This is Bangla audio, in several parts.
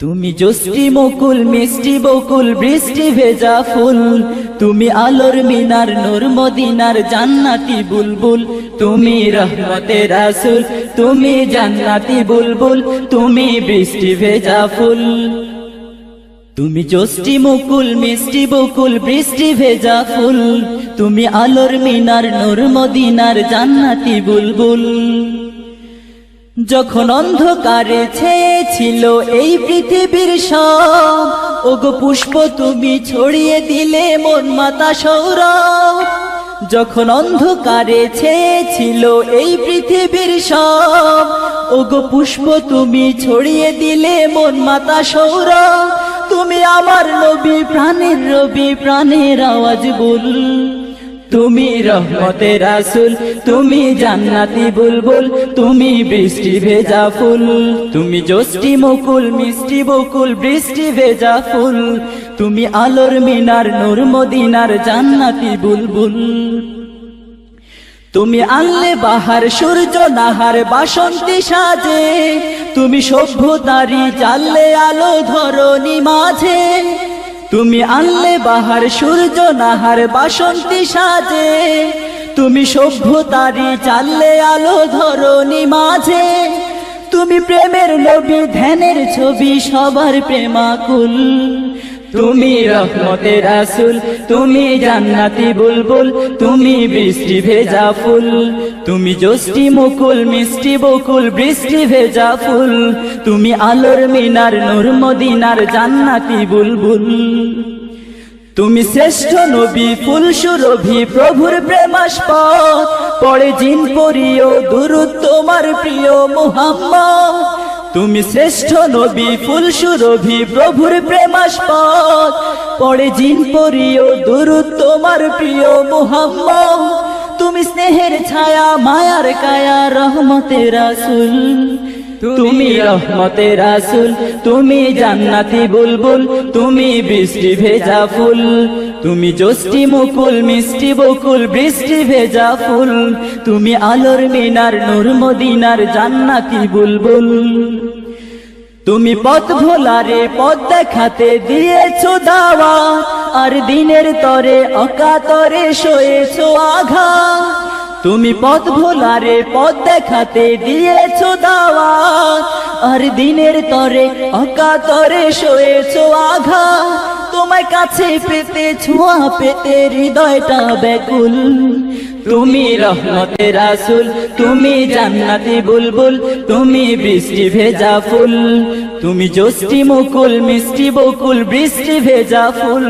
তুমি জোষ্টি মুকুল মিষ্টি বকুল বৃষ্টি ভেজা ফুল, তুমি আলোর মিনার নূর মদিনার জান্নাতি বুলবুল, তুমি রহমতের রাসূল, তুমি জান্নাতি বুলবুল, তুমি বৃষ্টি ভেজা ফুল। তুমি জোষ্টি মুকুল মিষ্টি বকুল বৃষ্টি ভেজা ফুল, তুমি আলোর মিনার নূর মদিনার জান্নাতি বুলবুল। যখন অন্ধকারে ছেয়েছিল এই পৃথিবীর সব, ওগো পুষ্প তুমি ছড়িয়ে দিলে মন মাতা সৌরভ। যখন অন্ধকারে ছেয়েছিল এই পৃথিবীর সব, ওগো পুষ্প তুমি ছড়িয়ে দিলে মন মাতা সৌরভ। তুমি আমার নবী প্রাণের রবি প্রাণের আওয়াজ বল, তুমি রহমতের রাসূল, তুমি জান্নাতি বুলবুল, তুমি বৃষ্টি ভেজা ফুল। তুমি জোষ্টি মুকুল মিষ্টি বকুল বৃষ্টি ভেজা ফুল, তুমি আলোর মিনার নূর মদিনার জান্নাতি বুলবুল। তুমি আনলে বাহার সূর্য নাহার বাসন্তী সাজে, তুমি সভ্যতারি জ্বাললে আলো ধরণী মাঝে। তুমি আনলে বাহার সূর্য নাহার বাসন্তী সাজে, তুমি সভ্যতারি জ্বাললে আলো ধরণী মাঝে। তুমি প্রেমের নবী ধ্যানের ছবি সবার প্রেমাকুল, তুমি রহমতের রাসূল, তুমি জান্নাতি বুলবুল, তুমি বৃষ্টি ভেজা ফুল। তুমি জোষ্টি মুকুল মিষ্টি বকুল বৃষ্টি ভেজা ফুল, তুমি আলোর মিনার নূর মদিনার জান্নাতি বুলবুল। তুমি শ্রেষ্ঠ নবী ফুল সুরভি প্রভুর প্রেমাস্পদ, পড়ে জিন পড়িও দুরূদ তোমার প্রিয় মুহাম্মদ। তুমি শ্রেষ্ঠ নবী ফুল সুরভি প্রভুর প্রেমাস্পদ, পড়ে জিন পড়িও দুরূদ তোমার প্রিয় মুহাম্মদ। তুমি স্নেহের ছায়া মায়ার কায়া রহমতের রাসূল, তুমি রহমতের রাসূল, তুমি জান্নাতি বুলবুল, তুমি বৃষ্টি ভেজা ফুল। তুমি জোষ্টি মুকুল মিষ্টি বকুল বৃষ্টি ভেজা ফুল, তুমি আলোর মিনার নূর মদিনার জান্নাতি বুলবুল। তুমি পথ ভোলারে পথ দেখাতে দিয়েছো দাওয়াত, আর দিনের তরে অকাতরে সয়েছো আঘাত। তুমি পথ ভোলারে পথ দেখাতে দিয়েছো দাওয়াত, আর দিনের তরে অকাতরে সয়েছো আঘাত। তোমায় কাছে পেতে ছোঁয়া পেতে হৃদয়টা ব্যাকুল, তুমি রহমতের রাসূল, তুমি জান্নাতি বুলবুল, তুমি বৃষ্টি ভেজা ফুল। তুমি জোষ্টি মুকুল মিষ্টি বকুল বৃষ্টি ভেজা ফুল,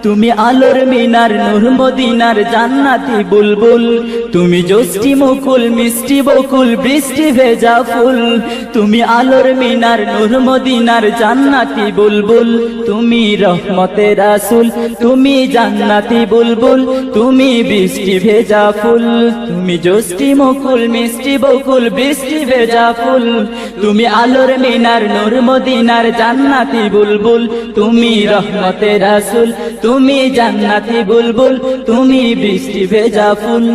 তুমি আলোর মিনার নূর মদিনার জান্নাতি বুলবুল। তুমি জোষ্টি মুকুল মিষ্টি বকুল বৃষ্টি ভেজা ফুল, তুমি আলোর মিনার নূর মদিনার জান্নাতি বুলবুল। তুমি রহমতের রাসূল, তুমি জান্নাতি বুলবুল, তুমি বৃষ্টি ভেজা ফুল। তুমি জোষ্টি মুকুল মিষ্টি বকুল বৃষ্টি ভেজা ফুল, তুমি আলোর মিনার নূর মদিনার জান্নাতি বুলবুল। তুমি রহমতের রাসূল, তুমি জান্নাতি বুলবুল, তুমি বৃষ্টি ভেজা ফুল।